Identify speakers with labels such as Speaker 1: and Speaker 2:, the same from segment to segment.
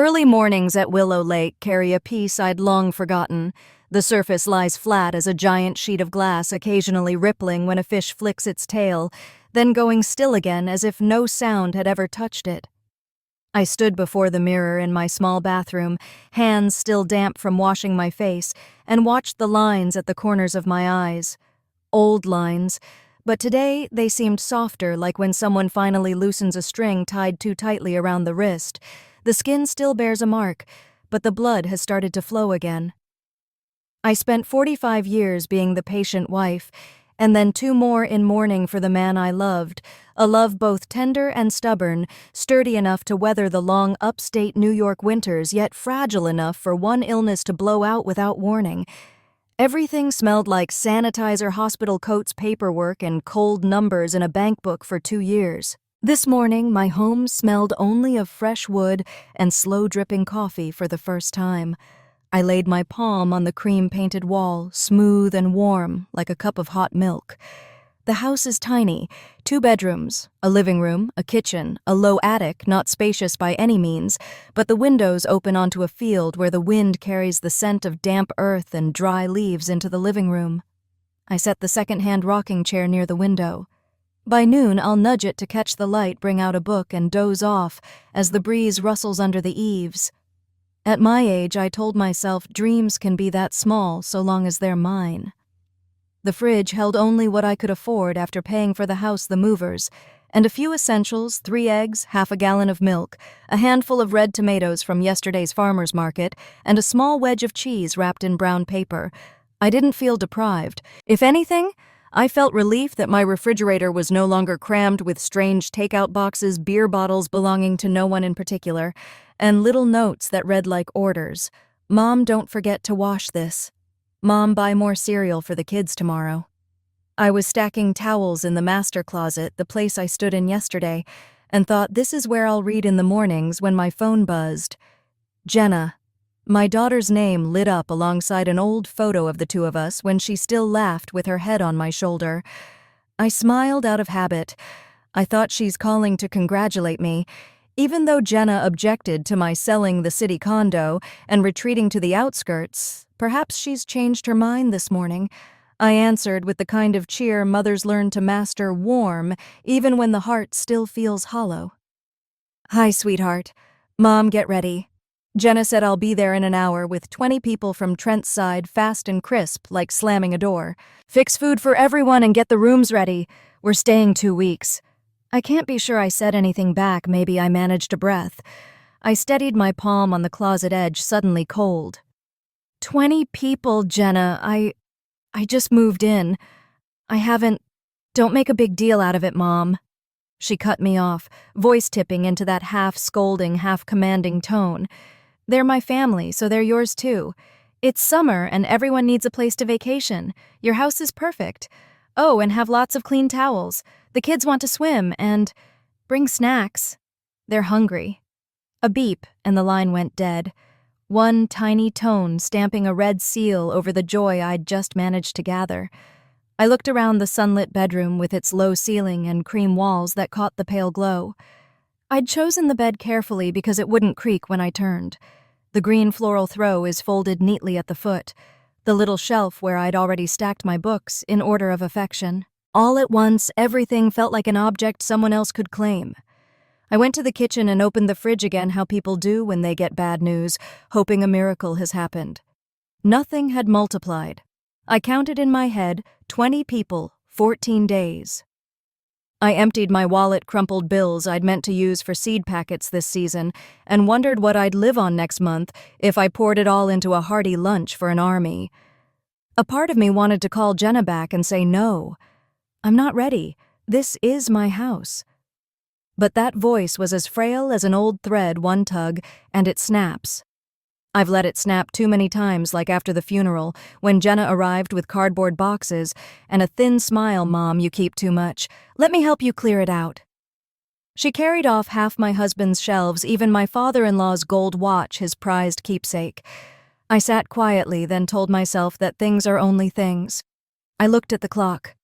Speaker 1: Early mornings at Willow Lake carry a peace I'd long forgotten. The surface lies flat as a giant sheet of glass, occasionally rippling when a fish flicks its tail, then going still again as if no sound had ever touched it. I stood before the mirror in my small bathroom, hands still damp from washing my face, and watched the lines at the corners of my eyes. Old lines, but today they seemed softer, like when someone finally loosens a string tied too tightly around the wrist. The skin still bears a mark, but the blood has started to flow again. I spent 45 years being the patient wife, and then 2 more in mourning for the man I loved, a love both tender and stubborn, sturdy enough to weather the long upstate New York winters, yet fragile enough for one illness to blow out without warning. Everything smelled like sanitizer, hospital coats, paperwork, and cold numbers in a bank book for 2 years. This morning, my home smelled only of fresh wood and slow-dripping coffee for the first time. I laid my palm on the cream-painted wall, smooth and warm, like a cup of hot milk. The house is tiny, 2 bedrooms, a living room, a kitchen, a low attic, not spacious by any means, but the windows open onto a field where the wind carries the scent of damp earth and dry leaves into the living room. I set the second-hand rocking chair near the window. By noon, I'll nudge it to catch the light, bring out a book, and doze off as the breeze rustles under the eaves. At my age, I told myself dreams can be that small so long as they're mine. The fridge held only what I could afford after paying for the house the movers, and a few essentials, 3 eggs, half a gallon of milk, a handful of red tomatoes from yesterday's farmer's market, and a small wedge of cheese wrapped in brown paper. I didn't feel deprived. If anything, I felt relief that my refrigerator was no longer crammed with strange takeout boxes, beer bottles belonging to no one in particular, and little notes that read like orders. Mom, don't forget to wash this. Mom, buy more cereal for the kids tomorrow. I was stacking towels in the master closet, the place I stood in yesterday, and thought this is where I'll read in the mornings when my phone buzzed. Jenna. My daughter's name lit up alongside an old photo of the 2 of us when she still laughed with her head on my shoulder. I smiled out of habit. I thought she's calling to congratulate me. Even though Jenna objected to my selling the city condo and retreating to the outskirts, perhaps she's changed her mind this morning. I answered with the kind of cheer mothers learn to master, warm, even when the heart still feels hollow. Hi, sweetheart. Mom, get ready. Jenna said I'll be there in an hour with 20 people from Trent's side, fast and crisp, like slamming a door. Fix food for everyone and get the rooms ready. We're staying 2 weeks. I can't be sure I said anything back. Maybe I managed a breath. I steadied my palm on the closet edge, suddenly cold. 20 people, Jenna. I just moved in. Don't make a big deal out of it, Mom. She cut me off, voice tipping into that half-scolding, half-commanding tone. They're my family, so they're yours too. It's summer and everyone needs a place to vacation. Your house is perfect. Oh, and have lots of clean towels. The kids want to swim and bring snacks. They're hungry. A beep, and the line went dead. One tiny tone stamping a red seal over the joy I'd just managed to gather. I looked around the sunlit bedroom with its low ceiling and cream walls that caught the pale glow. I'd chosen the bed carefully because it wouldn't creak when I turned. The green floral throw is folded neatly at the foot, the little shelf where I'd already stacked my books in order of affection. All at once, everything felt like an object someone else could claim. I went to the kitchen and opened the fridge again, how people do when they get bad news, hoping a miracle has happened. Nothing had multiplied. I counted in my head 20 people, 14 days. I emptied my wallet, crumpled bills I'd meant to use for seed packets this season, and wondered what I'd live on next month if I poured it all into a hearty lunch for an army. A part of me wanted to call Jenna back and say no. I'm not ready. This is my house. But that voice was as frail as an old thread, one tug, and it snaps. I've let it snap too many times, like after the funeral, when Jenna arrived with cardboard boxes and a thin smile. Mom, you keep too much. Let me help you clear it out. She carried off half my husband's shelves, even my father-in-law's gold watch, his prized keepsake. I sat quietly, then told myself that things are only things. I looked at the clock.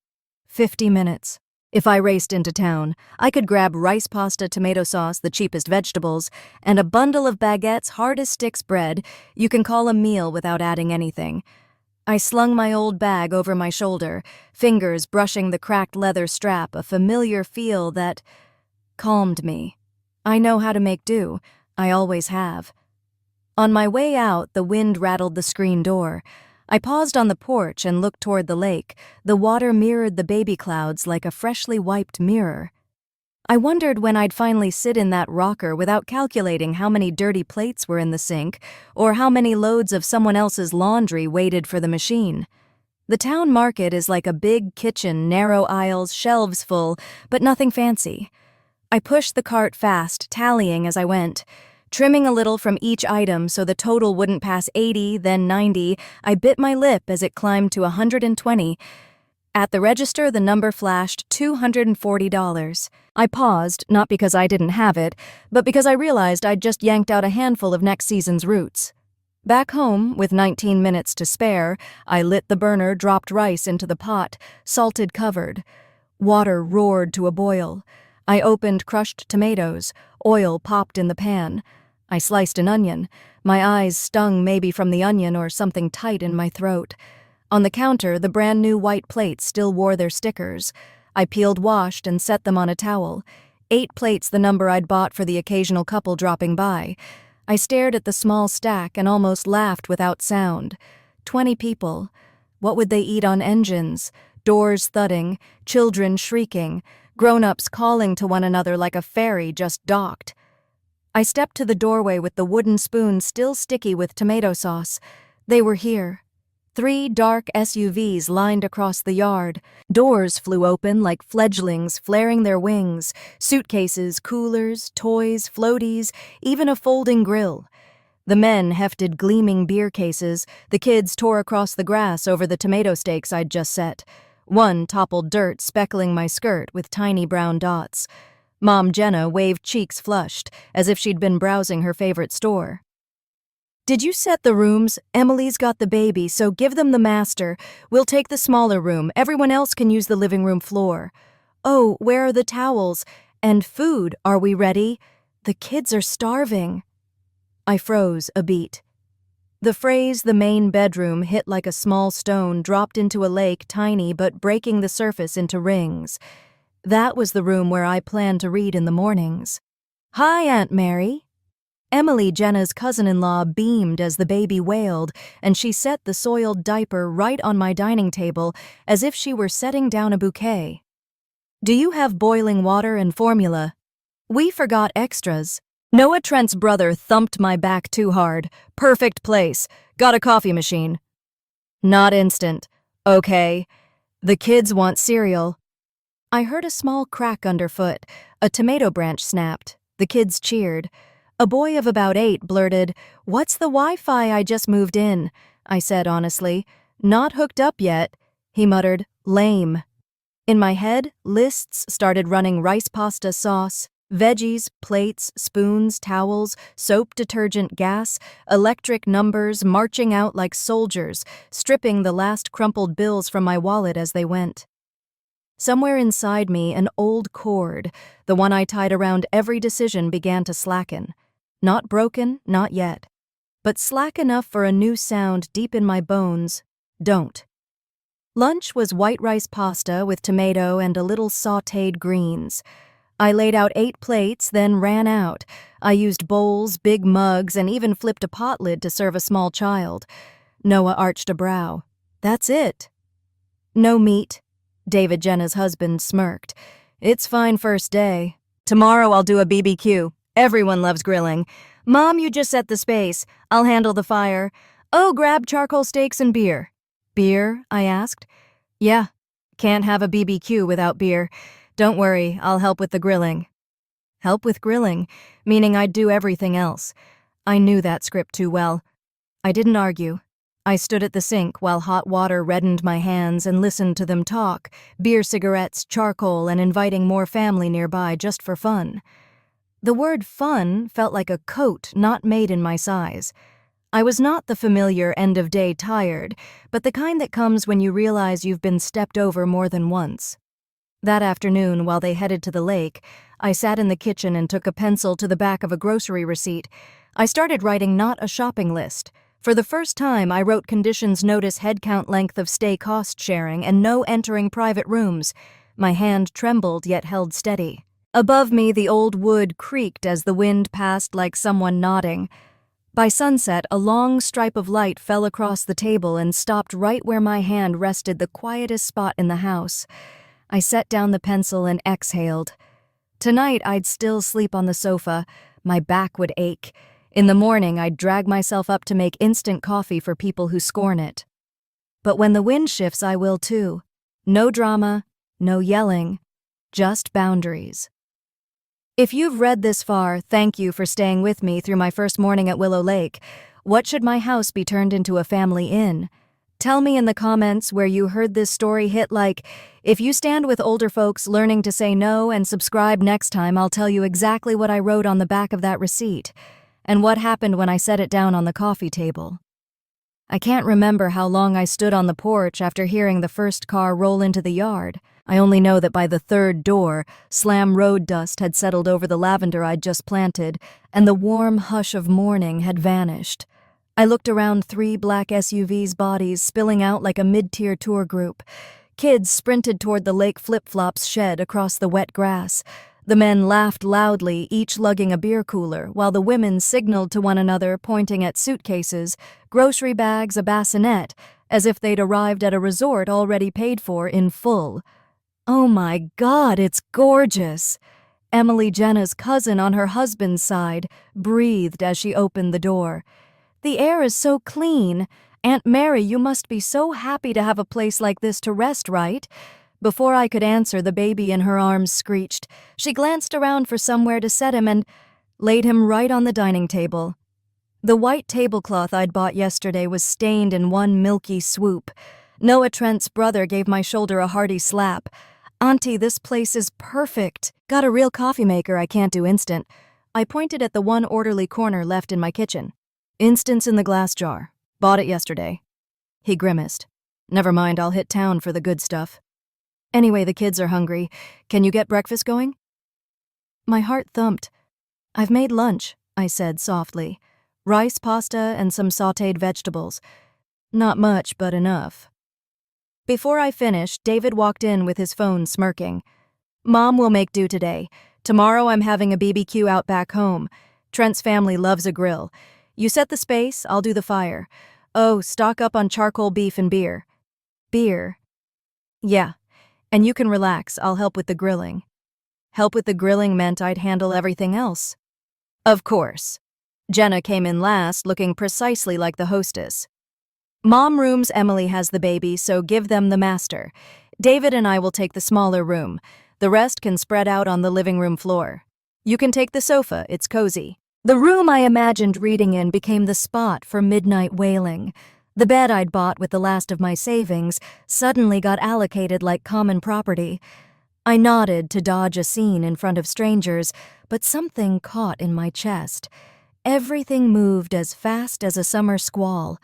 Speaker 1: 50 minutes. If I raced into town, I could grab rice pasta, tomato sauce, the cheapest vegetables, and a bundle of baguettes hard as sticks bread you can call a meal without adding anything. I slung my old bag over my shoulder, fingers brushing the cracked leather strap, a familiar feel that calmed me. I know how to make do. I always have. On my way out, the wind rattled the screen door. I paused on the porch and looked toward the lake. The water mirrored the baby clouds like a freshly wiped mirror. I wondered when I'd finally sit in that rocker without calculating how many dirty plates were in the sink or how many loads of someone else's laundry waited for the machine. The town market is like a big kitchen, narrow aisles, shelves full, but nothing fancy. I pushed the cart fast, tallying as I went. Trimming a little from each item so the total wouldn't pass 80, then 90, I bit my lip as it climbed to 120. At the register, the number flashed $240. I paused, not because I didn't have it, but because I realized I'd just yanked out a handful of next season's roots. Back home, with 19 minutes to spare, I lit the burner, dropped rice into the pot, salted covered. Water roared to a boil. I opened crushed tomatoes. Oil popped in the pan. I sliced an onion. My eyes stung, maybe from the onion or something tight in my throat. On the counter, the brand new white plates still wore their stickers. I peeled, washed, and set them on a towel. 8 plates, the number I'd bought for the occasional couple dropping by. I stared at the small stack and almost laughed without sound. 20 people. What would they eat on engines? Doors thudding, children shrieking, grown-ups calling to one another like a ferry just docked. I stepped to the doorway with the wooden spoon still sticky with tomato sauce. They were here. 3 dark SUVs lined across the yard. Doors flew open like fledglings flaring their wings. Suitcases, coolers, toys, floaties, even a folding grill. The men hefted gleaming beer cases. The kids tore across the grass over the tomato steaks I'd just set. One toppled dirt, speckling my skirt with tiny brown dots. Mom Jenna waved, cheeks flushed, as if she'd been browsing her favorite store. "Did you set the rooms? Emily's got the baby, so give them the master. We'll take the smaller room. Everyone else can use the living room floor. Oh, where are the towels? And food, are we ready? The kids are starving." I froze a beat. The phrase "the main bedroom" hit like a small stone dropped into a lake, tiny but breaking the surface into rings. That was the room where I planned to read in the mornings. "Hi, Aunt Mary." Emily, Jenna's cousin-in-law, beamed as the baby wailed, and she set the soiled diaper right on my dining table as if she were setting down a bouquet. "Do you have boiling water and formula?" "We forgot extras." Noah Trent's brother thumped my back too hard. "Perfect place. Got a coffee machine." "Not instant." "Okay." "The kids want cereal." I heard a small crack underfoot. A tomato branch snapped. The kids cheered. A boy of about 8 blurted, "What's the Wi-Fi? I just moved in." I said honestly, "Not hooked up yet." He muttered, "Lame." In my head, lists started running: rice pasta sauce, veggies, plates, spoons, towels, soap, detergent, gas, electric numbers marching out like soldiers, stripping the last crumpled bills from my wallet as they went. Somewhere inside me, an old cord, the one I tied around every decision, began to slacken. Not broken, not yet, but slack enough for a new sound deep in my bones: don't. Lunch was white rice pasta with tomato and a little sautéed greens. I laid out 8 plates, then ran out. I used bowls, big mugs, and even flipped a pot lid to serve a small child. Noah arched a brow. "That's it." "No meat." David, Jenna's husband, smirked. "It's fine first day. Tomorrow I'll do a BBQ. Everyone loves grilling. Mom, you just set the space. I'll handle the fire. Oh, grab charcoal steaks and beer." "Beer?" I asked. "Yeah. Can't have a BBQ without beer. Don't worry, I'll help with the grilling." Help with grilling, meaning I'd do everything else. I knew that script too well. I didn't argue. I stood at the sink while hot water reddened my hands and listened to them talk: beer, cigarettes, charcoal, and inviting more family nearby just for fun. The word fun felt like a coat not made in my size. I was not the familiar end-of-day tired, but the kind that comes when you realize you've been stepped over more than once. That afternoon, while they headed to the lake, I sat in the kitchen and took a pencil to the back of a grocery receipt. I started writing not a shopping list. For the first time, I wrote conditions notice head count length of stay cost sharing and no entering private rooms. My hand trembled yet held steady. Above me, the old wood creaked as the wind passed like someone nodding. By sunset, a long stripe of light fell across the table and stopped right where my hand rested, the quietest spot in the house. I set down the pencil and exhaled. Tonight, I'd still sleep on the sofa. My back would ache. In the morning, I'd drag myself up to make instant coffee for people who scorn it. But when the wind shifts, I will too. No drama, no yelling, just boundaries. If you've read this far, thank you for staying with me through my first morning at Willow Lake. What should my house be turned into a family inn? Tell me in the comments where you heard this story. Hit like if you stand with older folks learning to say no, and subscribe. Next time I'll tell you exactly what I wrote on the back of that receipt and what happened when I set it down on the coffee table. I can't remember how long I stood on the porch after hearing the first car roll into the yard. I only know that by the third door, slam road dust had settled over the lavender I'd just planted, and the warm hush of morning had vanished. I looked around 3 black SUVs' bodies spilling out like a mid-tier tour group. Kids sprinted toward the lake flip-flops shed across the wet grass. The men laughed loudly, each lugging a beer cooler, while the women signaled to one another, pointing at suitcases, grocery bags, a bassinet, as if they'd arrived at a resort already paid for in full. "Oh my God, it's gorgeous!" Emily, Jenna's cousin on her husband's side, breathed as she opened the door. "The air is so clean. Aunt Mary, you must be so happy to have a place like this to rest, right?" Before I could answer, the baby in her arms screeched. She glanced around for somewhere to set him and laid him right on the dining table. The white tablecloth I'd bought yesterday was stained in one milky swoop. Noah Trent's brother gave my shoulder a hearty slap. "Auntie, this place is perfect. Got a real coffee maker, I can't do instant." I pointed at the one orderly corner left in my kitchen. "Instant's in the glass jar. Bought it yesterday." He grimaced. "Never mind, I'll hit town for the good stuff. Anyway, the kids are hungry. Can you get breakfast going?" My heart thumped. "I've made lunch," I said softly. "Rice, pasta, and some sautéed vegetables. Not much, but enough." Before I finished, David walked in with his phone smirking. "Mom will make do today. Tomorrow I'm having a BBQ out back home. Trent's family loves a grill. You set the space, I'll do the fire. Oh, stock up on charcoal beef and beer." "Beer?" "Yeah. And you can relax, I'll help with the grilling." Help with the grilling meant I'd handle everything else. Of course. Jenna came in last, looking precisely like the hostess. "Mom rooms, Emily has the baby, so give them the master. David and I will take the smaller room. The rest can spread out on the living room floor. You can take the sofa, it's cozy." The room I imagined reading in became the spot for midnight wailing. The bed I'd bought with the last of my savings suddenly got allocated like common property. I nodded to dodge a scene in front of strangers, but something caught in my chest. Everything moved as fast as a summer squall.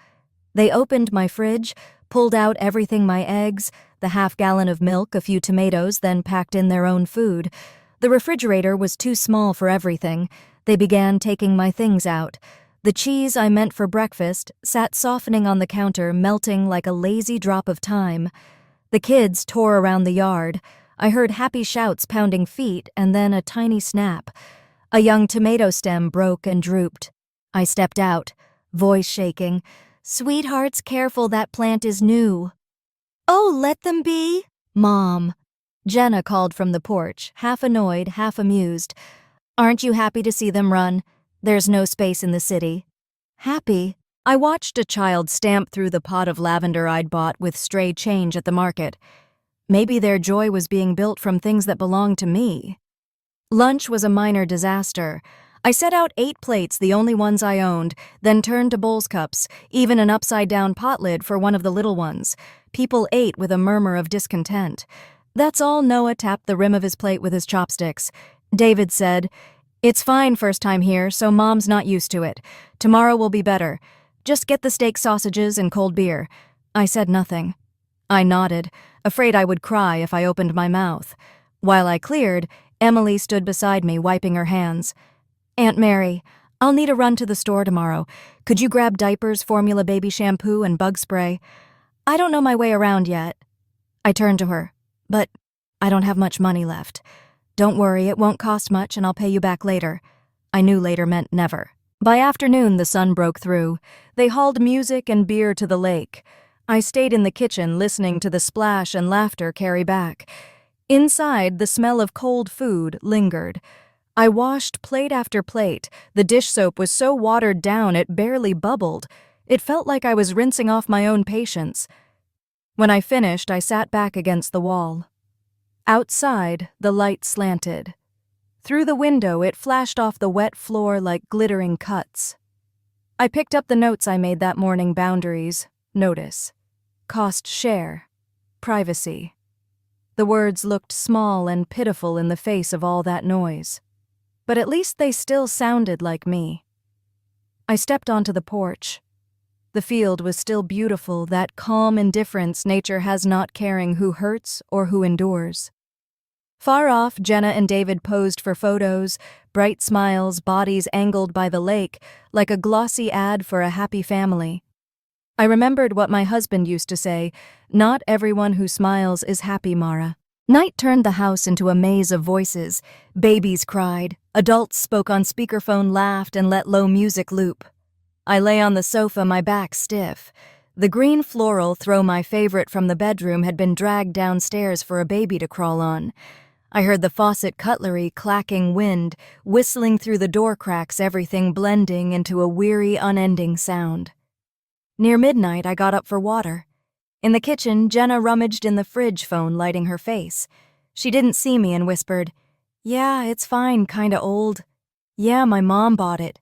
Speaker 1: They opened my fridge, pulled out everything, my eggs, the half-gallon of milk, a few tomatoes, then packed in their own food. The refrigerator was too small for everything. They began taking my things out. The cheese I meant for breakfast sat softening on the counter, melting like a lazy drop of time. The kids tore around the yard. I heard happy shouts, pounding feet, and then a tiny snap. A young tomato stem broke and drooped. I stepped out, voice shaking. "Sweethearts, careful, that plant is new." "Oh, let them be." "Mom," Jenna called from the porch, half annoyed, half amused. "Aren't you happy to see them run? There's no space in the city." "Happy?" I watched a child stamp through the pot of lavender I'd bought with stray change at the market. Maybe their joy was being built from things that belonged to me. Lunch was a minor disaster. I set out 8 plates, the only ones I owned, then turned to bowls cups, even an upside-down pot lid for one of the little ones. People ate with a murmur of discontent. That's all. Noah tapped the rim of his plate with his chopsticks. David said, "It's fine, first time here, so Mom's not used to it. Tomorrow will be better. Just get the steak sausages and cold beer." I said nothing. I nodded, afraid I would cry if I opened my mouth. While I cleared, Emily stood beside me, wiping her hands. Aunt Mary, I'll need a run to the store tomorrow. Could you grab diapers, formula baby shampoo, and bug spray? I don't know my way around yet. I turned to her. But I don't have much money left. Don't worry, it won't cost much and I'll pay you back later. I knew later meant never. By afternoon, the sun broke through. They hauled music and beer to the lake. I stayed in the kitchen listening to the splash and laughter carry back. Inside, the smell of cold food lingered. I washed plate after plate. The dish soap was so watered down it barely bubbled. It felt like I was rinsing off my own patience. When I finished, I sat back against the wall. Outside, the light slanted. Through the window, it flashed off the wet floor like glittering cuts. I picked up the notes I made that morning: boundaries, notice, cost share, privacy. The words looked small and pitiful in the face of all that noise. But at least they still sounded like me. I stepped onto the porch. The field was still beautiful, that calm indifference nature has, not caring who hurts or who endures. Far off, Jenna and David posed for photos, bright smiles, bodies angled by the lake, like a glossy ad for a happy family. I remembered what my husband used to say, "Not everyone who smiles is happy, Mara." Night turned the house into a maze of voices. Babies cried, adults spoke on speakerphone, laughed, and let low music loop. I lay on the sofa, my back stiff. The green floral throw, my favorite from the bedroom, had been dragged downstairs for a baby to crawl on. I heard the faucet cutlery clacking, wind whistling through the door cracks, everything blending into a weary, unending sound. Near midnight, I got up for water. In the kitchen, Jenna rummaged in the fridge, phone lighting her face. She didn't see me and whispered, "Yeah, it's fine, kinda old. Yeah, my mom bought it.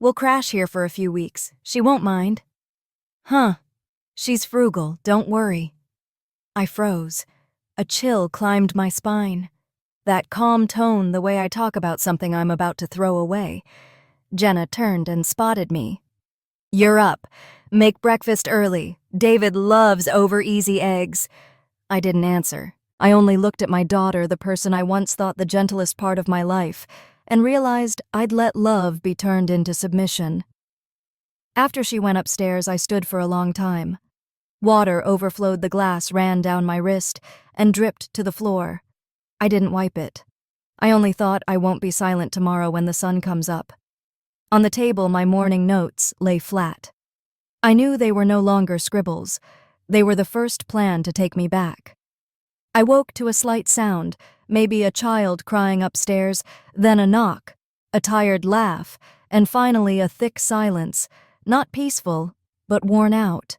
Speaker 1: We'll crash here for a few weeks. She won't mind." "Huh. She's frugal, don't worry." I froze. A chill climbed my spine. That calm tone, the way I talk about something I'm about to throw away. Jenna turned and spotted me. "You're up. Make breakfast early. David loves over-easy eggs." I didn't answer. I only looked at my daughter, the person I once thought the gentlest part of my life, and realized I'd let love be turned into submission. After she went upstairs, I stood for a long time. Water overflowed, the glass ran down my wrist and dripped to the floor. I didn't wipe it. I only thought, I won't be silent tomorrow when the sun comes up. On the table, my morning notes lay flat. I knew they were no longer scribbles. They were the first plan to take me back. I woke to a slight sound, maybe a child crying upstairs, then a knock, a tired laugh, and finally a thick silence, not peaceful, but worn out.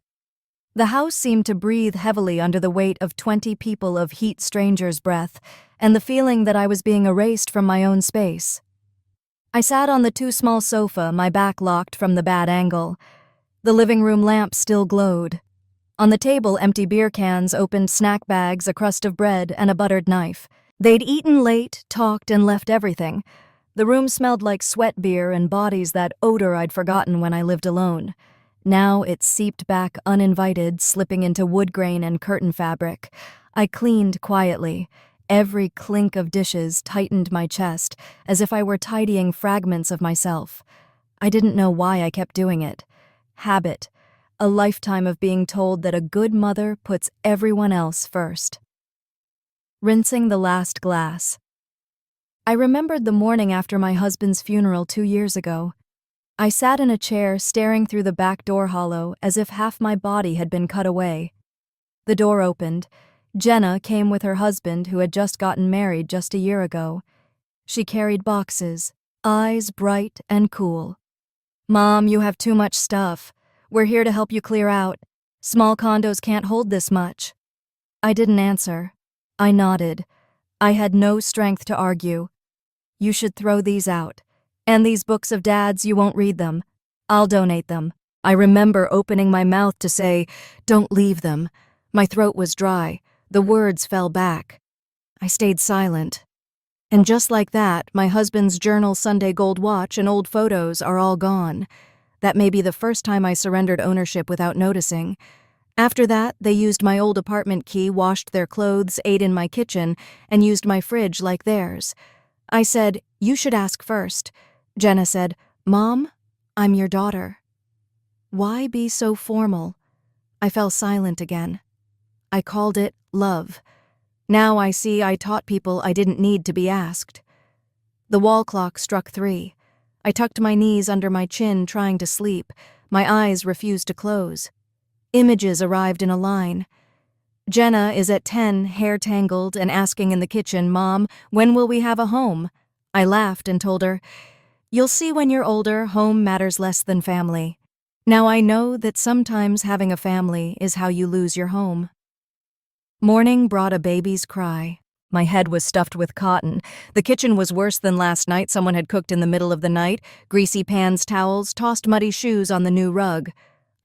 Speaker 1: The house seemed to breathe heavily under the weight of 20 people, of heat stranger's breath, and the feeling that I was being erased from my own space. I sat on the too small sofa, my back locked from the bad angle. The living room lamp still glowed. On the table, empty beer cans, opened snack bags, a crust of bread, and a buttered knife. They'd eaten late, talked, and left everything. The room smelled like sweat beer and bodies, that odor I'd forgotten when I lived alone. Now it seeped back uninvited, slipping into wood grain and curtain fabric. I cleaned quietly. Every clink of dishes tightened my chest, as if I were tidying fragments of myself. I didn't know why I kept doing it. Habit. A lifetime of being told that a good mother puts everyone else first. Rinsing the last glass. I remembered the morning after my husband's funeral 2 years ago. I sat in a chair, staring through the back door hollow, as if half my body had been cut away. The door opened. Jenna came with her husband, who had just gotten married just a year ago. She carried boxes, eyes bright and cool. "Mom, you have too much stuff. We're here to help you clear out. Small condos can't hold this much." I didn't answer. I nodded. I had no strength to argue. "You should throw these out. And these books of Dad's, you won't read them. I'll donate them." I remember opening my mouth to say, "Don't leave them." My throat was dry. The words fell back. I stayed silent. And just like that, my husband's journal, Sunday gold watch, and old photos are all gone. That may be the first time I surrendered ownership without noticing. After that, they used my old apartment key, washed their clothes, ate in my kitchen, and used my fridge like theirs. I said, "You should ask first." Jenna said, "Mom, I'm your daughter." Why be so formal? I fell silent again. I called it love. Now I see I taught people I didn't need to be asked. The wall clock struck 3. I tucked my knees under my chin, trying to sleep. My eyes refused to close. Images arrived in a line. Jenna is at 10, hair tangled, and asking in the kitchen, "Mom, when will we have a home?" I laughed and told her, "You'll see when you're older, home matters less than family." Now I know that sometimes having a family is how you lose your home. Morning brought a baby's cry. My head was stuffed with cotton. The kitchen was worse than last night. Someone had cooked in the middle of the night. Greasy pans, towels, tossed muddy shoes on the new rug.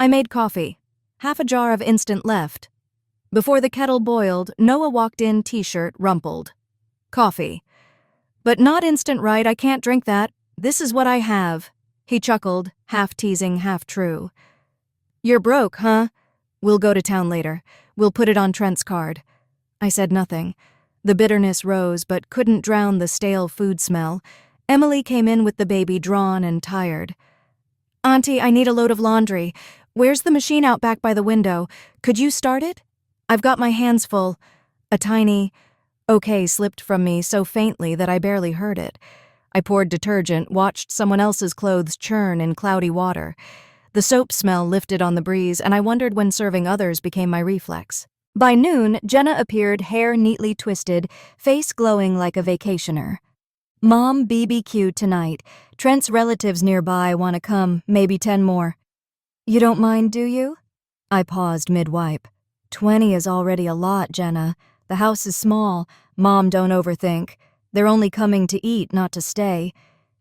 Speaker 1: I made coffee. Half a jar of instant left. Before the kettle boiled, Noah walked in, t-shirt rumpled. "Coffee." "But not instant, right? I can't drink that. This is what I have." He chuckled, half teasing, half true. "You're broke, huh? We'll go to town later. We'll put it on Trent's card." I said nothing. The bitterness rose, but couldn't drown the stale food smell. Emily came in with the baby, drawn and tired. "Auntie, I need a load of laundry. Where's the machine out back by the window? Could you start it? I've got my hands full." A tiny "okay" slipped from me so faintly that I barely heard it. I poured detergent, watched someone else's clothes churn in cloudy water. The soap smell lifted on the breeze, and I wondered when serving others became my reflex. By noon, Jenna appeared, hair neatly twisted, face glowing like a vacationer. "Mom, BBQ tonight. Trent's relatives nearby want to come, maybe 10 more. You don't mind, do you?" I paused mid-wipe. 20 is already a lot, Jenna. The house is small. Mom, don't overthink. They're only coming to eat, not to stay.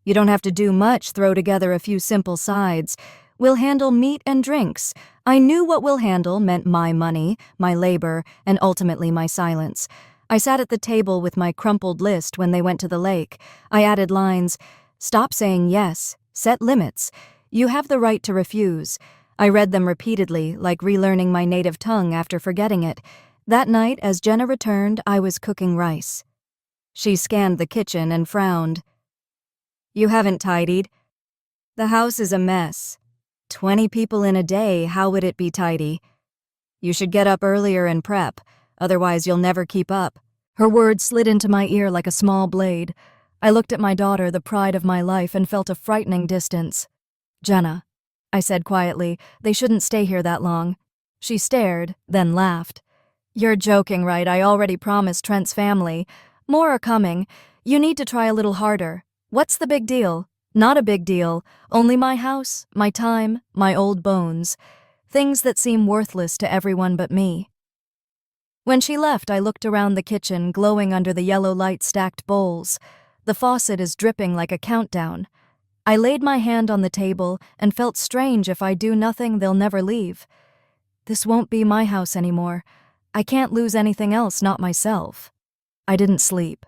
Speaker 1: You don't have to do much, throw together a few simple sides. We'll handle meat and drinks. I knew what we'll handle meant my money, my labor, and ultimately my silence. I sat at the table with my crumpled list when they went to the lake. I added lines, "Stop saying yes. Set limits. You have the right to refuse." I read them repeatedly, like relearning my native tongue after forgetting it. That night, as Jenna returned, I was cooking rice. She scanned the kitchen and frowned. "You haven't tidied." "The house is a mess. 20 people in a day, how would it be tidy?" "You should get up earlier and prep, otherwise you'll never keep up." Her words slid into my ear like a small blade. I looked at my daughter, the pride of my life, and felt a frightening distance. "Jenna," I said quietly, "they shouldn't stay here that long." She stared, then laughed. "You're joking, right? I already promised Trent's family. More are coming. You need to try a little harder. What's the big deal?" "Not a big deal. Only my house, my time, my old bones. Things that seem worthless to everyone but me." When she left, I looked around the kitchen, glowing under the yellow light-stacked bowls. The faucet is dripping like a countdown. I laid my hand on the table and felt strange. If I do nothing, they'll never leave. This won't be my house anymore. I can't lose anything else, not myself. I didn't sleep.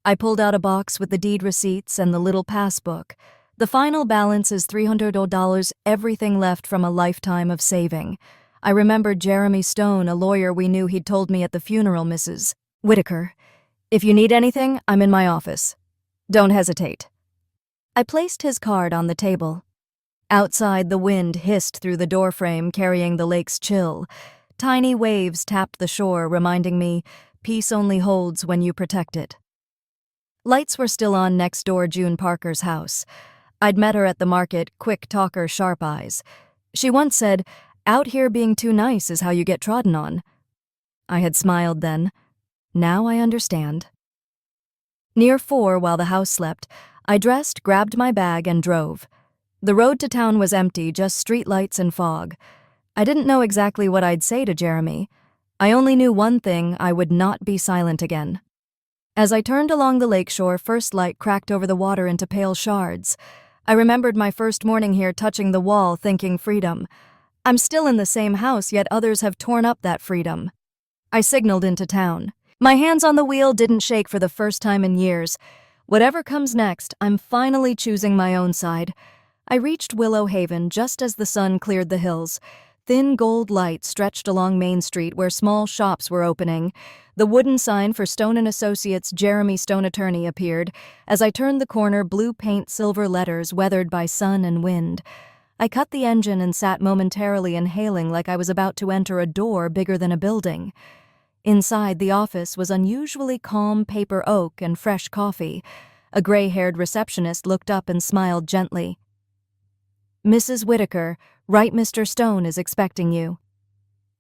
Speaker 1: I pulled out a box with the deed receipts and the little passbook. The final balance is $300, everything left from a lifetime of saving. I remembered Jeremy Stone, a lawyer we knew. He'd told me at the funeral, "Mrs. Whitaker, if you need anything, I'm in my office. Don't hesitate." I placed his card on the table. Outside, the wind hissed through the doorframe, carrying the lake's chill. Tiny waves tapped the shore, reminding me, peace only holds when you protect it. Lights were still on next door June Parker's house. I'd met her at the market, quick talker, sharp eyes. She once said, "Out here being too nice is how you get trodden on." I had smiled then. Now I understand. Near 4, while the house slept, I dressed, grabbed my bag, and drove. The road to town was empty, just streetlights and fog. I didn't know exactly what I'd say to Jeremy. I only knew one thing: I would not be silent again. As I turned along the lakeshore, first light cracked over the water into pale shards. I remembered my first morning here, touching the wall, thinking freedom. I'm still in the same house, yet others have torn up that freedom. I signaled into town. My hands on the wheel didn't shake for the first time in years. Whatever comes next, I'm finally choosing my own side. I reached Willow Haven just as the sun cleared the hills. thin gold light stretched along Main Street where small shops were opening. The wooden sign for Stone & Associates Jeremy Stone Attorney appeared. As I turned the corner, blue paint silver letters weathered by sun and wind. I cut the engine and sat momentarily inhaling like I was about to enter a door bigger than a building. Inside, the office was unusually calm paper oak and fresh coffee. A gray-haired receptionist looked up and smiled gently. "Mrs. Whitaker, right, Mr. Stone is expecting you."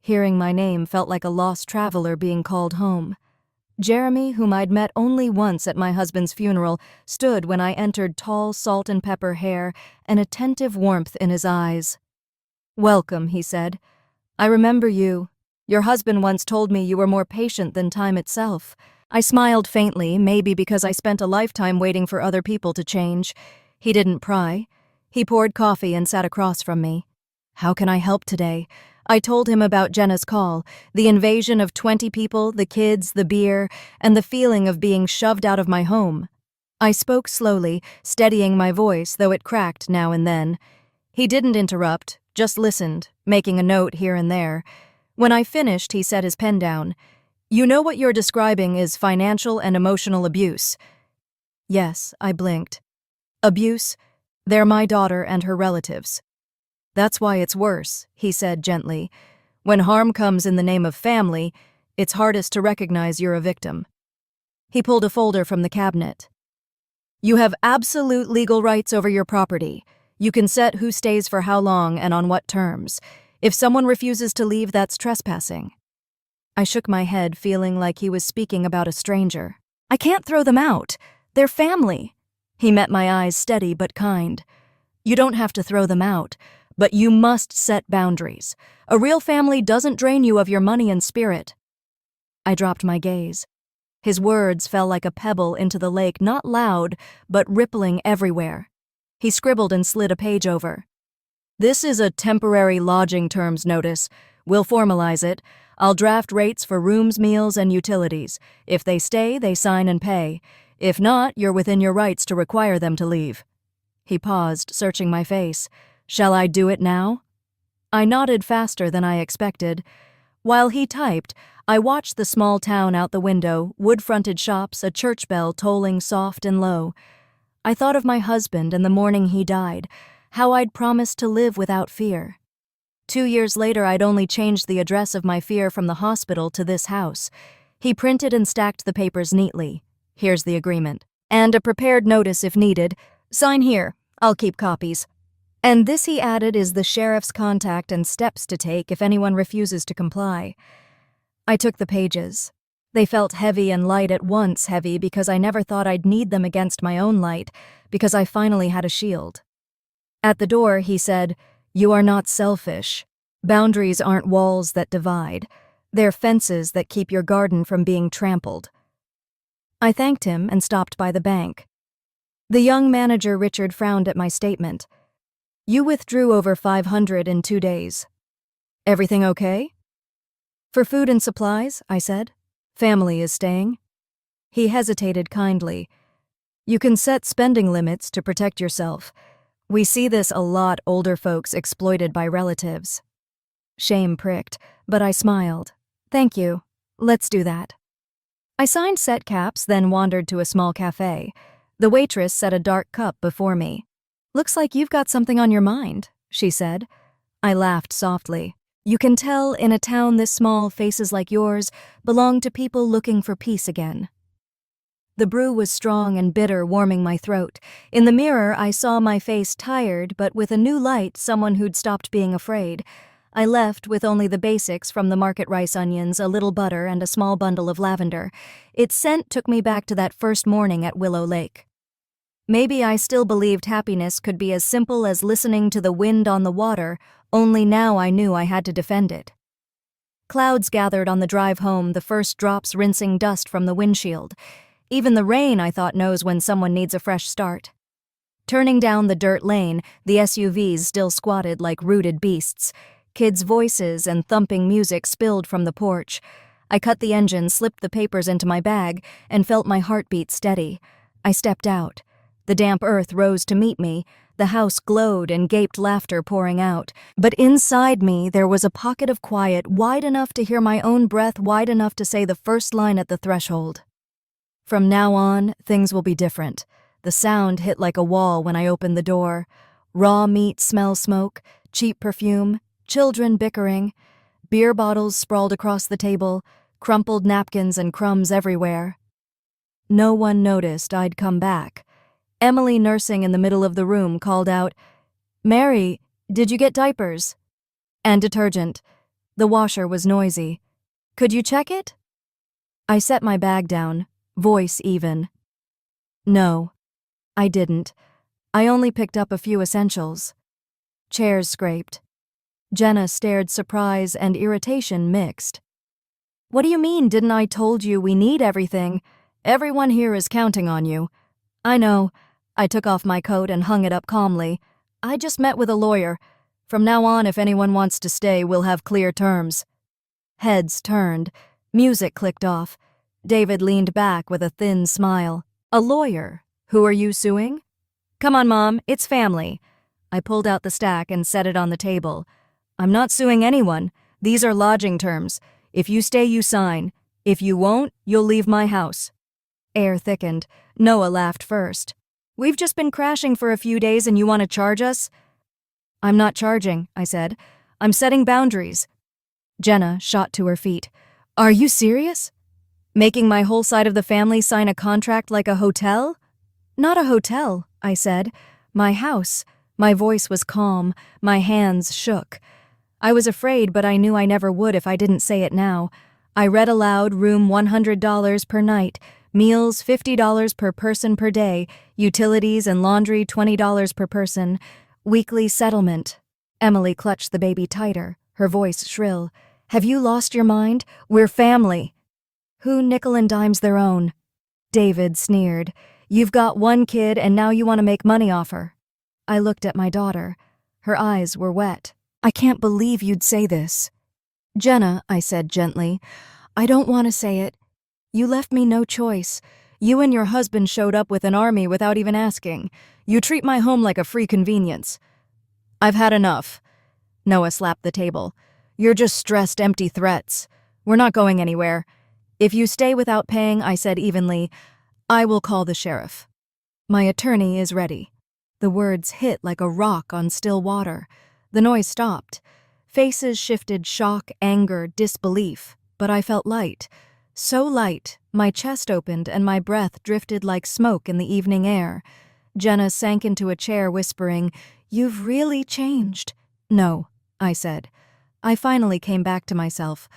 Speaker 1: Hearing my name felt like a lost traveler being called home. Jeremy, whom I'd met only once at my husband's funeral, stood when I entered, tall salt and pepper hair, an attentive warmth in his eyes. "Welcome," he said. "I remember you. Your husband once told me you were more patient than time itself." I smiled faintly, maybe because I spent a lifetime waiting for other people to change. He didn't pry. He poured coffee and sat across from me. "How can I help today?" I told him about Jenna's call, the invasion of 20 people, the kids, the beer, and the feeling of being shoved out of my home. I spoke slowly, steadying my voice, though it cracked now and then. He didn't interrupt, just listened, making a note here and there. When I finished, he set his pen down. "You know what you're describing is financial and emotional abuse." "Yes," I blinked. "Abuse? They're my daughter and her relatives." "That's why it's worse," he said gently. "When harm comes in the name of family, it's hardest to recognize you're a victim." He pulled a folder from the cabinet. "You have absolute legal rights over your property. You can set who stays for how long and on what terms. If someone refuses to leave, that's trespassing." I shook my head, feeling like he was speaking about a stranger. "I can't throw them out. They're family." He met my eyes, steady but kind. "You don't have to throw them out, but you must set boundaries. A real family doesn't drain you of your money and spirit." I dropped my gaze. His words fell like a pebble into the lake, not loud, but rippling everywhere. He scribbled and slid a page over. "This is a temporary lodging terms notice. We'll formalize it. I'll draft rates for rooms, meals, and utilities. If they stay, they sign and pay. If not, you're within your rights to require them to leave." He paused, searching my face. "Shall I do it now?" I nodded faster than I expected. While he typed, I watched the small town out the window, wood-fronted shops, a church bell tolling soft and low. I thought of my husband and the morning he died, how I'd promised to live without fear. 2 years later, I'd only changed the address of my fear from the hospital to this house. He printed and stacked the papers neatly. "Here's the agreement. And a prepared notice if needed. Sign here. I'll keep copies. And this," he added, "is the sheriff's contact and steps to take if anyone refuses to comply." I took the pages. They felt heavy and light at once, heavy because I never thought I'd need them against my own light, because I finally had a shield. At the door, he said, "You are not selfish. Boundaries aren't walls that divide. They're fences that keep your garden from being trampled." I thanked him and stopped by the bank. The young manager, Richard, frowned at my statement. "You withdrew over 500 in 2 days. Everything okay?" "For food and supplies," I said. "Family is staying." He hesitated kindly. "You can set spending limits to protect yourself. We see this a lot, older folks exploited by relatives." Shame pricked, but I smiled. "Thank you. Let's do that." I signed set caps, then wandered to a small cafe. The waitress set a dark cup before me. "Looks like you've got something on your mind," she said. I laughed softly. "You can tell in a town this small, faces like yours belong to people looking for peace again." The brew was strong and bitter, warming my throat. In the mirror, I saw my face tired, but with a new light, someone who'd stopped being afraid. I left with only the basics from the market: rice, onions, a little butter, and a small bundle of lavender. Its scent took me back to that first morning at Willow Lake. Maybe I still believed happiness could be as simple as listening to the wind on the water, only now I knew I had to defend it. Clouds gathered on the drive home, the first drops rinsing dust from the windshield. Even the rain, I thought, knows when someone needs a fresh start. Turning down the dirt lane, the SUVs still squatted like rooted beasts. Kids' voices and thumping music spilled from the porch. I cut the engine, slipped the papers into my bag, and felt my heartbeat steady. I stepped out. The damp earth rose to meet me. The house glowed and gaped laughter pouring out, but inside me there was a pocket of quiet wide enough to hear my own breath, wide enough to say the first line at the threshold. From now on, things will be different. The sound hit like a wall when I opened the door. Raw meat smell smoke, cheap perfume, children bickering, beer bottles sprawled across the table, crumpled napkins and crumbs everywhere. No one noticed I'd come back. Emily, nursing in the middle of the room, called out, "Mary, did you get diapers?" "And detergent." The washer was noisy. "Could you check it?" I set my bag down, voice even. "No, I didn't. I only picked up a few essentials." Chairs scraped. Jenna stared, surprise and irritation mixed. "What do you mean, didn't I told you we need everything? Everyone here is counting on you." "I know." I took off my coat and hung it up calmly. "I just met with a lawyer. From now on, if anyone wants to stay, we'll have clear terms." Heads turned. Music clicked off. David leaned back with a thin smile. "A lawyer? Who are you suing?" "Come on, Mom, it's family." I pulled out the stack and set it on the table. "I'm not suing anyone. These are lodging terms. If you stay, you sign. If you won't, you'll leave my house." Air thickened. Noah laughed first. "We've just been crashing for a few days and you want to charge us?" "I'm not charging," I said. "I'm setting boundaries." Jenna shot to her feet. "Are you serious? Making my whole side of the family sign a contract like a hotel?" "Not a hotel," I said. "My house." My voice was calm. My hands shook. I was afraid, but I knew I never would if I didn't say it now. I read aloud, room $100 per night, meals $50 per person per day, utilities and laundry $20 per person, weekly settlement. Emily clutched the baby tighter, her voice shrill. "Have you lost your mind? We're family." "Who nickel and dimes their own?" David sneered. "You've got one kid and now you want to make money off her." I looked at my daughter. Her eyes were wet. "I can't believe you'd say this." "Jenna," I said gently, "I don't want to say it. You left me no choice. You and your husband showed up with an army without even asking. You treat my home like a free convenience." "I've had enough." Noah slapped the table. "You're just stressed, empty threats. We're not going anywhere. If you stay without paying," I said evenly, "I will call the sheriff. My attorney is ready." The words hit like a rock on still water. The noise stopped. Faces shifted, shock, anger, disbelief, but I felt light. So light, my chest opened and my breath drifted like smoke in the evening air. Jenna sank into a chair whispering, "You've really changed." "No," I said. I finally came back to myself.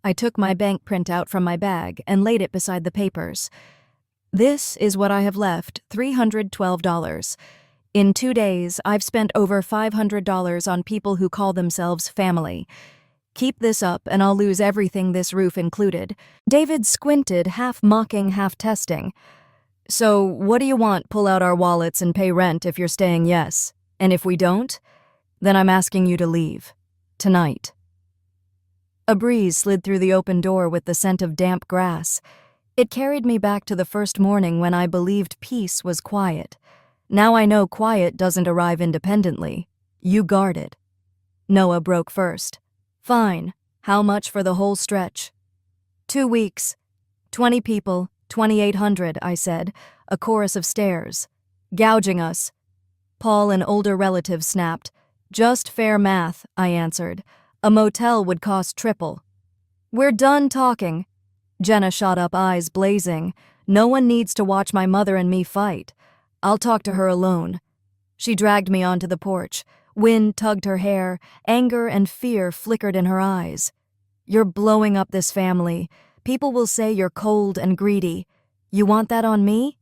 Speaker 1: I took my bank printout from my bag and laid it beside the papers. "This is what I have left, $312. In 2 days, I've spent over $500 on people who call themselves family. Keep this up and I'll lose everything, this roof included." David squinted, half mocking, half testing. "So what do you want? Pull out our wallets and pay rent if you're staying, yes. And if we don't, then I'm asking you to leave. Tonight." A breeze slid through the open door with the scent of damp grass. It carried me back to the first morning when I believed peace was quiet. Now I know quiet doesn't arrive independently. You guard it. Noah broke first. "Fine. How much for the whole stretch?" 2 weeks. 20 people, 2,800, I said, a chorus of stares. "Gouging us." Paul, an older relative, snapped. "Just fair math," I answered. "A motel would cost triple." "We're done talking." Jenna shot up, eyes blazing. "No one needs to watch my mother and me fight. I'll talk to her alone." She dragged me onto the porch. Wind tugged her hair. Anger and fear flickered in her eyes. "You're blowing up this family. People will say you're cold and greedy. You want that on me?"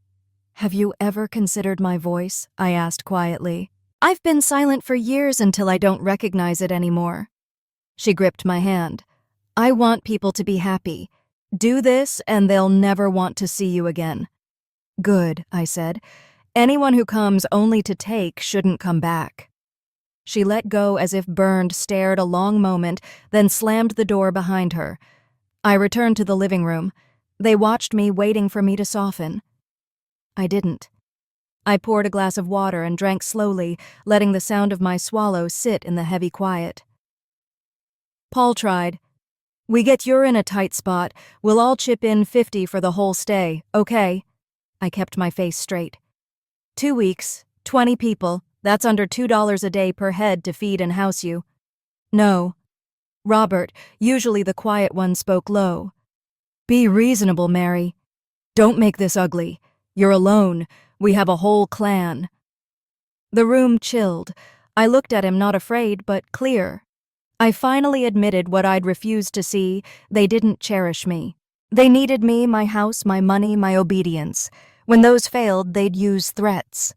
Speaker 1: "Have you ever considered my voice?" I asked quietly. "I've been silent for years until I don't recognize it anymore." She gripped my hand. "I want people to be happy. Do this and they'll never want to see you again." "Good," I said. "Anyone who comes only to take shouldn't come back." She let go as if burned, stared a long moment, then slammed the door behind her. I returned to the living room. They watched me, waiting for me to soften. I didn't. I poured a glass of water and drank slowly, letting the sound of my swallow sit in the heavy quiet. Paul tried. "We get you're in a tight spot. We'll all chip in 50 for the whole stay, okay?" I kept my face straight. 2 weeks, 20 people, that's under $2 a day per head to feed and house you. No. Robert, usually the quiet one, spoke low. "Be reasonable, Mary. Don't make this ugly. You're alone. We have a whole clan." The room chilled. I looked at him, not afraid, but clear. I finally admitted what I'd refused to see. They didn't cherish me. They needed me, my house, my money, my obedience. When those failed, they'd use threats.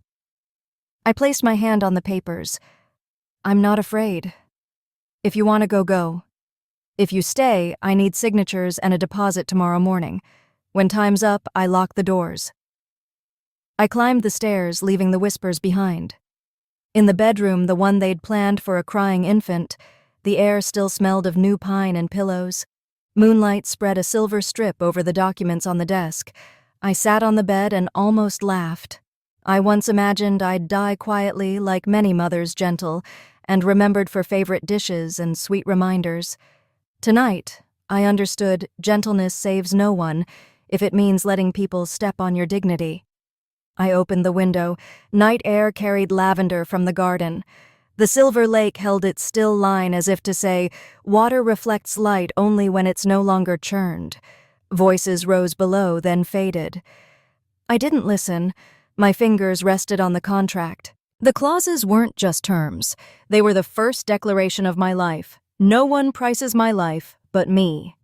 Speaker 1: I placed my hand on the papers. "I'm not afraid. If you want to go, go. If you stay, I need signatures and a deposit tomorrow morning. When time's up, I lock the doors." I climbed the stairs, leaving the whispers behind. In the bedroom, the one they'd planned for a crying infant, the air still smelled of new pine and pillows. Moonlight spread a silver strip over the documents on the desk. I sat on the bed and almost laughed. I once imagined I'd die quietly, like many mothers gentle, and remembered for favorite dishes and sweet reminders. Tonight, I understood gentleness saves no one if it means letting people step on your dignity. I opened the window. Night air carried lavender from the garden. The silver lake held its still line as if to say, water reflects light only when it's no longer churned. Voices rose below, then faded. I didn't listen. My fingers rested on the contract. The clauses weren't just terms. They were the first declaration of my life. No one prices my life but me.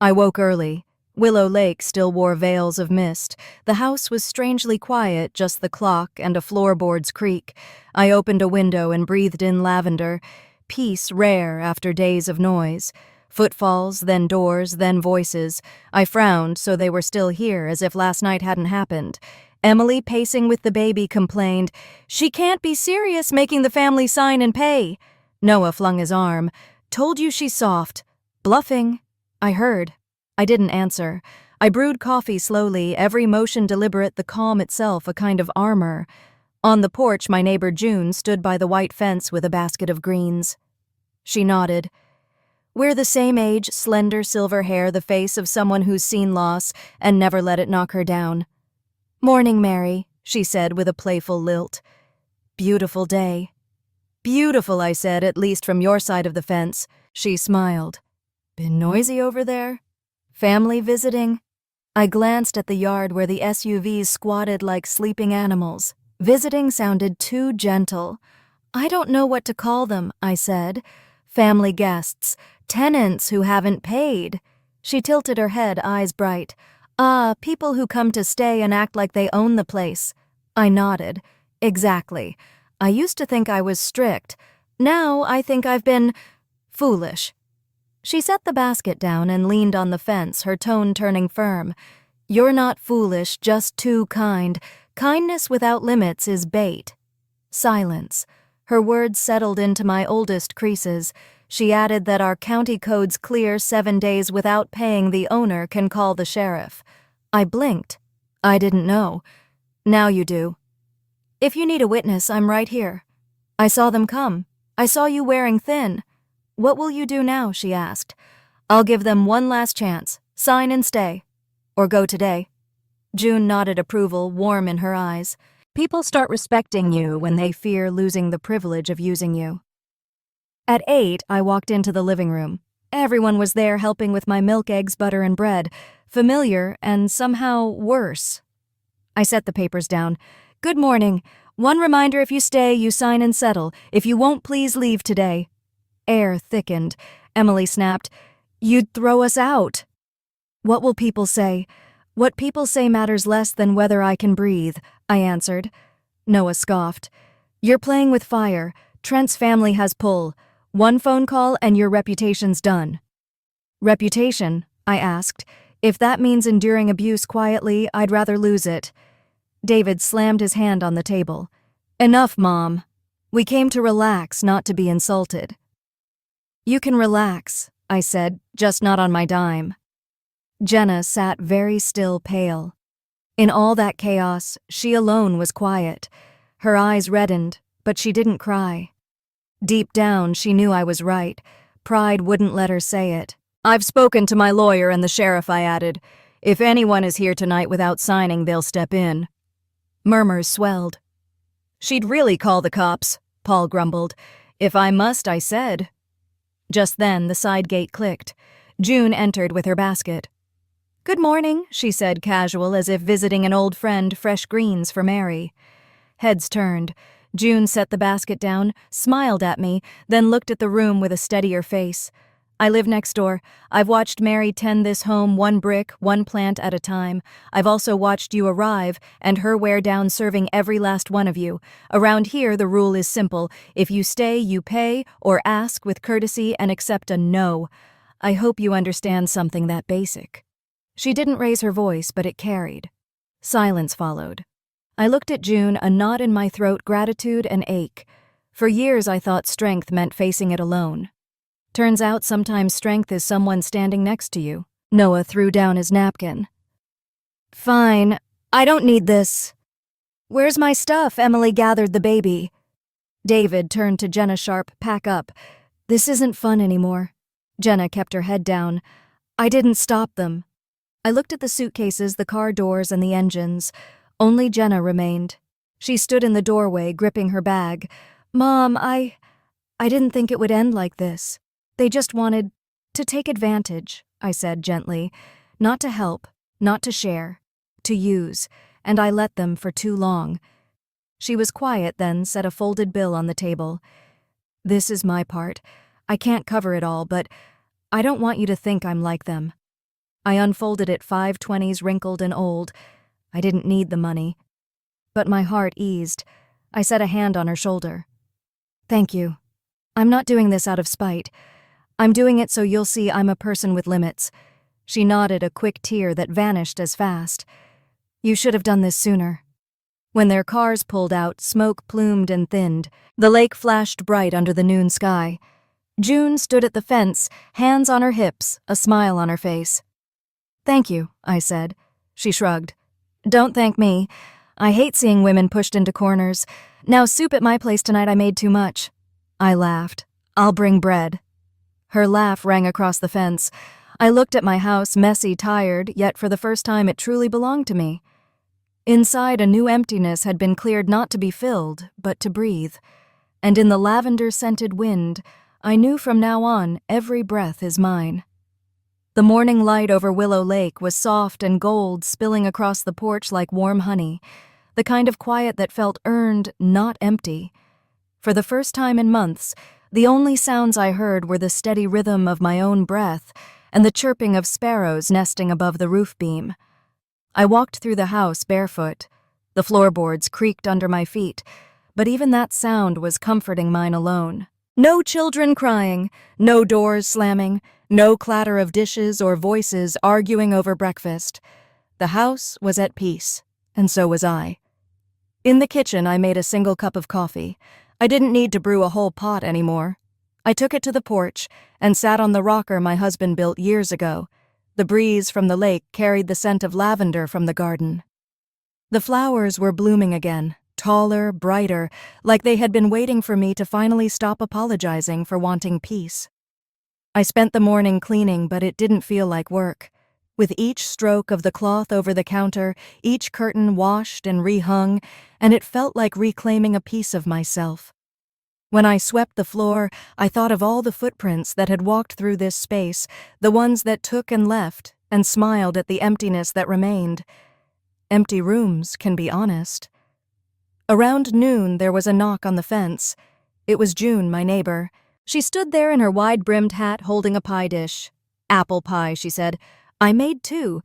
Speaker 1: I woke early. Willow Lake still wore veils of mist. The house was strangely quiet, just the clock and a floorboard's creak. I opened a window and breathed in lavender. Peace rare after days of noise. Footfalls, then doors, then voices. I frowned, so they were still here, as if last night hadn't happened. Emily, pacing with the baby, complained, "She can't be serious making the family sign and pay." Noah flung his arm. "Told you she's soft." "Bluffing." I heard. I didn't answer. I brewed coffee slowly, every motion deliberate, the calm itself a kind of armor. On the porch, my neighbor June stood by the white fence with a basket of greens. She nodded. "We're the same age, slender silver hair, the face of someone who's seen loss and never let it knock her down." "Morning, Mary," she said with a playful lilt. "Beautiful day." "Beautiful," I said, "at least from your side of the fence." She smiled. "Been noisy over there? Family visiting?" I glanced at the yard where the SUVs squatted like sleeping animals. Visiting sounded too gentle. "I don't know what to call them," I said. "Family guests. Tenants who haven't paid." She tilted her head, eyes bright. People who come to stay and act like they own the place." I nodded. "Exactly. I used to think I was strict. Now I think I've been foolish." She set the basket down and leaned on the fence, her tone turning firm. "You're not foolish, just too kind. Kindness without limits is bait." Silence. Her words settled into my oldest creases. She added that our county code's clear 7 days without paying the owner can call the sheriff. I blinked. I didn't know. "Now you do." "If you need a witness, I'm right here." "I saw them come. I saw you wearing thin." "What will you do now?" she asked. "I'll give them one last chance. Sign and stay. Or go today." June nodded approval, warm in her eyes. People start respecting you when they fear losing the privilege of using you. At 8, I walked into the living room. Everyone was there helping with my milk, eggs, butter, and bread. Familiar and somehow worse. I set the papers down. "Good morning. One reminder, if you stay, you sign and settle. If you won't, please leave today." Air thickened. Emily snapped, "You'd throw us out." "What will people say?" "What people say matters less than whether I can breathe," I answered. Noah scoffed. "You're playing with fire. Trent's family has pull. One phone call and your reputation's done." "Reputation?" I asked. "If that means enduring abuse quietly, I'd rather lose it." David slammed his hand on the table. "Enough, Mom. We came to relax, not to be insulted." "You can relax," I said, "just not on my dime." Jenna sat very still, pale. In all that chaos, she alone was quiet. Her eyes reddened, but she didn't cry. Deep down, she knew I was right. Pride wouldn't let her say it. "I've spoken to my lawyer and the sheriff," I added. "If anyone is here tonight without signing, they'll step in." Murmurs swelled. "She'd really call the cops," Paul grumbled. "If I must, I said." Just then, the side gate clicked. June entered with her basket. "Good morning," she said, casual, as if visiting an old friend, fresh greens for Mary. Heads turned. June set the basket down, smiled at me, then looked at the room with a steadier face. "I live next door. I've watched Mary tend this home one brick, one plant at a time. I've also watched you arrive and her wear down serving every last one of you. Around here, the rule is simple. If you stay, you pay, or ask with courtesy and accept a no. I hope you understand something that basic." She didn't raise her voice, but it carried. Silence followed. I looked at June, a knot in my throat, gratitude and ache. For years I thought strength meant facing it alone. Turns out sometimes strength is someone standing next to you. Noah threw down his napkin. "Fine, I don't need this." "Where's my stuff?" Emily gathered the baby. David turned to Jenna sharp. "Pack up. This isn't fun anymore." Jenna kept her head down. "I didn't stop them." I looked at the suitcases, the car doors, and the engines. Only Jenna remained. She stood in the doorway, gripping her bag. "Mom, I didn't think it would end like this. They just wanted to take advantage," I said gently. "Not to help, not to share, to use, and I let them for too long." She was quiet, then set a folded bill on the table. "This is my part. I can't cover it all, but I don't want you to think I'm like them." I unfolded it, 5/20s wrinkled and old. I didn't need the money. But my heart eased. I set a hand on her shoulder. "Thank you. I'm not doing this out of spite. I'm doing it so you'll see I'm a person with limits." She nodded, a quick tear that vanished as fast. "You should have done this sooner." When their cars pulled out, smoke plumed and thinned. The lake flashed bright under the noon sky. June stood at the fence, hands on her hips, a smile on her face. "Thank you," I said. She shrugged. "Don't thank me. I hate seeing women pushed into corners. Now soup at my place tonight, I made too much." I laughed. "I'll bring bread." Her laugh rang across the fence. I looked at my house, messy, tired, yet for the first time it truly belonged to me. Inside, a new emptiness had been cleared, not to be filled, but to breathe. And in the lavender-scented wind, I knew from now on every breath is mine. The morning light over Willow Lake was soft and gold, spilling across the porch like warm honey, the kind of quiet that felt earned, not empty. For the first time in months, the only sounds I heard were the steady rhythm of my own breath and the chirping of sparrows nesting above the roof beam. I walked through the house barefoot. The floorboards creaked under my feet, but even that sound was comforting mine alone. No children crying, no doors slamming, no clatter of dishes or voices arguing over breakfast. The house was at peace, and so was I. In the kitchen, I made a single cup of coffee. I didn't need to brew a whole pot anymore. I took it to the porch and sat on the rocker my husband built years ago. The breeze from the lake carried the scent of lavender from the garden. The flowers were blooming again, taller, brighter, like they had been waiting for me to finally stop apologizing for wanting peace. I spent the morning cleaning, but it didn't feel like work. With each stroke of the cloth over the counter, each curtain washed and rehung, and it felt like reclaiming a piece of myself. When I swept the floor, I thought of all the footprints that had walked through this space, the ones that took and left, and smiled at the emptiness that remained. Empty rooms can be honest. Around noon, there was a knock on the fence. It was June, my neighbor. She stood there in her wide-brimmed hat holding a pie dish. "Apple pie," she said. "I made 2.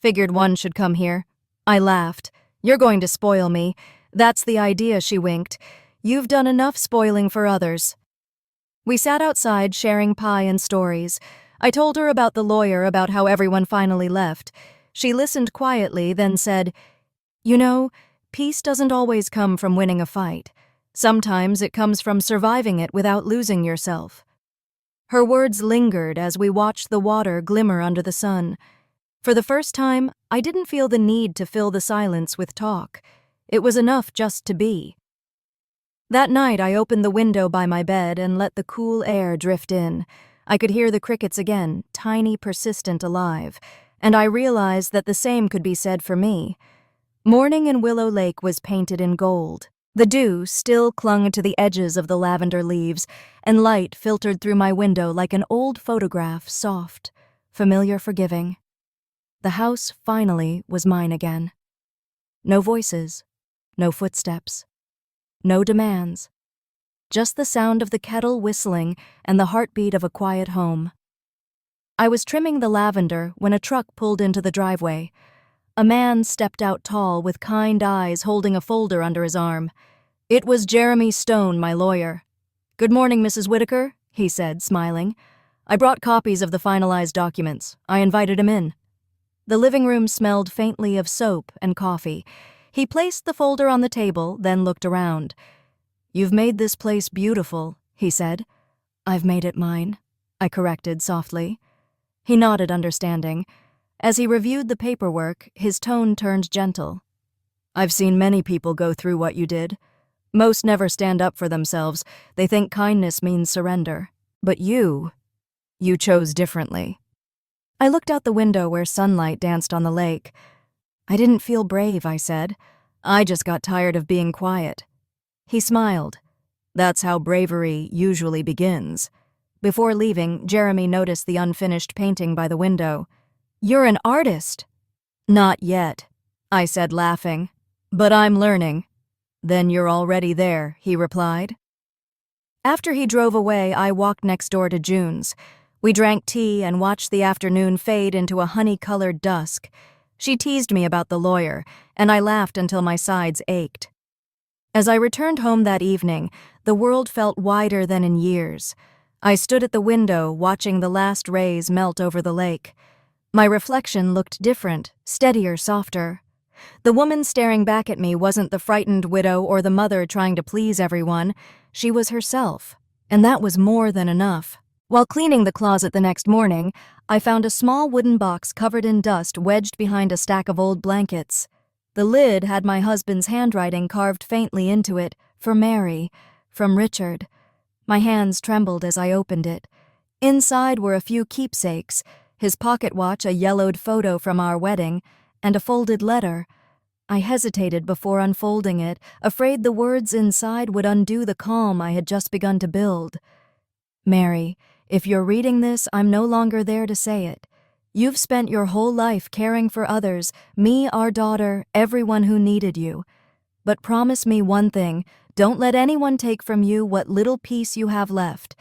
Speaker 1: Figured one should come here." I laughed. "You're going to spoil me." "That's the idea," she winked. "You've done enough spoiling for others." We sat outside sharing pie and stories. I told her about the lawyer, about how everyone finally left. She listened quietly, then said, "You know, peace doesn't always come from winning a fight. Sometimes it comes from surviving it without losing yourself." Her words lingered as we watched the water glimmer under the sun. For the first time, I didn't feel the need to fill the silence with talk. It was enough just to be. That night, I opened the window by my bed and let the cool air drift in. I could hear the crickets again, tiny, persistent, alive, and I realized that the same could be said for me. Morning in Willow Lake was painted in gold. The dew still clung to the edges of the lavender leaves, and light filtered through my window like an old photograph, soft, familiar, forgiving. The house, finally, was mine again. No voices, no footsteps, no demands. Just the sound of the kettle whistling and the heartbeat of a quiet home. I was trimming the lavender when a truck pulled into the driveway. A man stepped out tall with kind eyes holding a folder under his arm. It was Jeremy Stone, my lawyer. "Good morning, Mrs. Whitaker," he said, smiling. "I brought copies of the finalized documents. I invited him in." The living room smelled faintly of soap and coffee. He placed the folder on the table, then looked around. "You've made this place beautiful," he said. "I've made it mine," I corrected softly. He nodded, understanding. As he reviewed the paperwork, his tone turned gentle. "I've seen many people go through what you did. Most never stand up for themselves. They think kindness means surrender. But you chose differently." I looked out the window where sunlight danced on the lake. "I didn't feel brave," I said. "I just got tired of being quiet." He smiled. "That's how bravery usually begins." Before leaving, Jeremy noticed the unfinished painting by the window. "You're an artist." "Not yet," I said, laughing. "But I'm learning." "Then you're already there," he replied. After he drove away, I walked next door to June's. We drank tea and watched the afternoon fade into a honey-colored dusk. She teased me about the lawyer, and I laughed until my sides ached. As I returned home that evening, the world felt wider than in years. I stood at the window, watching the last rays melt over the lake. My reflection looked different, steadier, softer. The woman staring back at me wasn't the frightened widow or the mother trying to please everyone. She was herself, and that was more than enough. While cleaning the closet the next morning, I found a small wooden box covered in dust wedged behind a stack of old blankets. The lid had my husband's handwriting carved faintly into it, for Mary, from Richard. My hands trembled as I opened it. Inside were a few keepsakes, his pocket watch, a yellowed photo from our wedding, and a folded letter. I hesitated before unfolding it, afraid the words inside would undo the calm I had just begun to build. "Mary, if you're reading this, I'm no longer there to say it. You've spent your whole life caring for others, me, our daughter, everyone who needed you. But promise me one thing, don't let anyone take from you what little peace you have left.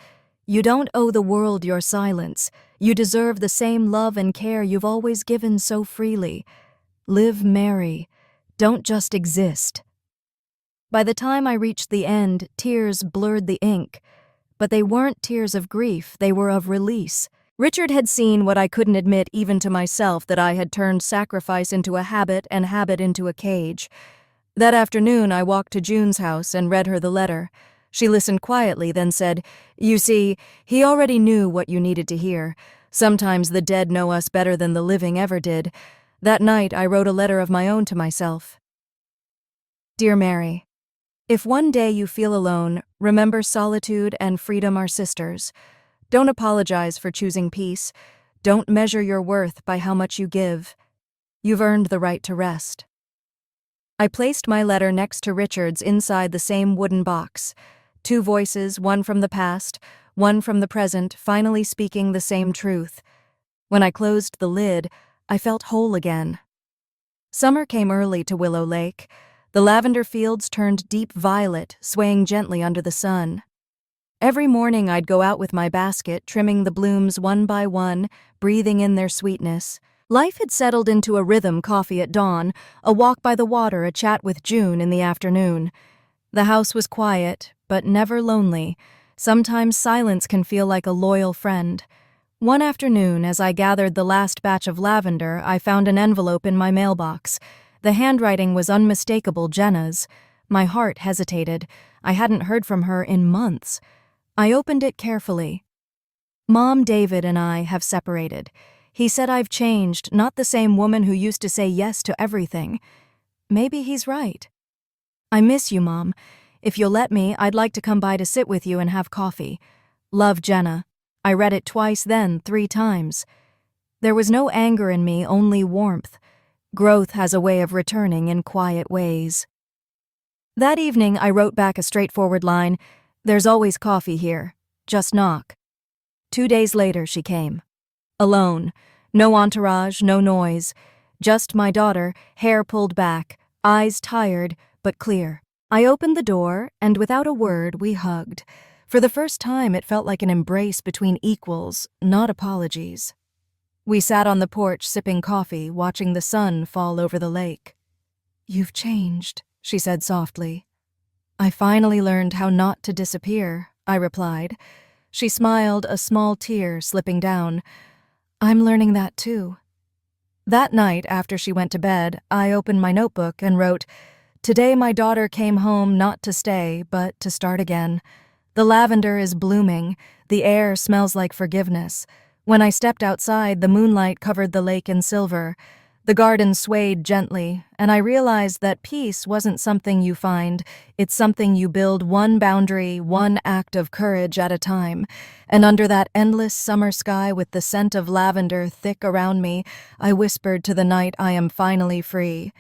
Speaker 1: You don't owe the world your silence. You deserve the same love and care you've always given so freely. Live, Mary. Don't just exist." By the time I reached the end, tears blurred the ink. But they weren't tears of grief, they were of release. Richard had seen what I couldn't admit even to myself, that I had turned sacrifice into a habit and habit into a cage. That afternoon, I walked to June's house and read her the letter. She listened quietly, then said, "You see, he already knew what you needed to hear. Sometimes the dead know us better than the living ever did." That night, I wrote a letter of my own to myself. "Dear Mary, if one day you feel alone, remember solitude and freedom are sisters. Don't apologize for choosing peace. Don't measure your worth by how much you give. You've earned the right to rest." I placed my letter next to Richard's inside the same wooden box. Two voices, one from the past, one from the present, finally speaking the same truth. When I closed the lid, I felt whole again. Summer came early to Willow Lake. The lavender fields turned deep violet, swaying gently under the sun. Every morning I'd go out with my basket, trimming the blooms one by one, breathing in their sweetness. Life had settled into a rhythm: coffee at dawn, a walk by the water, a chat with June in the afternoon. The house was quiet, but never lonely. Sometimes silence can feel like a loyal friend. One afternoon, as I gathered the last batch of lavender, I found an envelope in my mailbox. The handwriting was unmistakable, Jenna's. My heart hesitated. I hadn't heard from her in months. I opened it carefully. "Mom, David and I have separated. He said I've changed, not the same woman who used to say yes to everything. Maybe he's right. I miss you, Mom. If you'll let me, I'd like to come by to sit with you and have coffee. Love, Jenna. I read it twice then, 3 times. There was no anger in me, only warmth. Growth has a way of returning in quiet ways. That evening, I wrote back a straightforward line, "There's always coffee here. Just knock." 2 days later, she came. Alone. No entourage, no noise. Just my daughter, hair pulled back, eyes tired, but clear. I opened the door, and without a word, we hugged. For the first time, it felt like an embrace between equals, not apologies. We sat on the porch sipping coffee, watching the sun fall over the lake. "You've changed," she said softly. "I finally learned how not to disappear," I replied. She smiled, a small tear slipping down. "I'm learning that too." That night, after she went to bed, I opened my notebook and wrote, "Today my daughter came home not to stay, but to start again. The lavender is blooming. The air smells like forgiveness. When I stepped outside, the moonlight covered the lake in silver. The garden swayed gently, and I realized that peace wasn't something you find. It's something you build, one boundary, one act of courage at a time. And under that endless summer sky with the scent of lavender thick around me, I whispered to the night, I am finally free.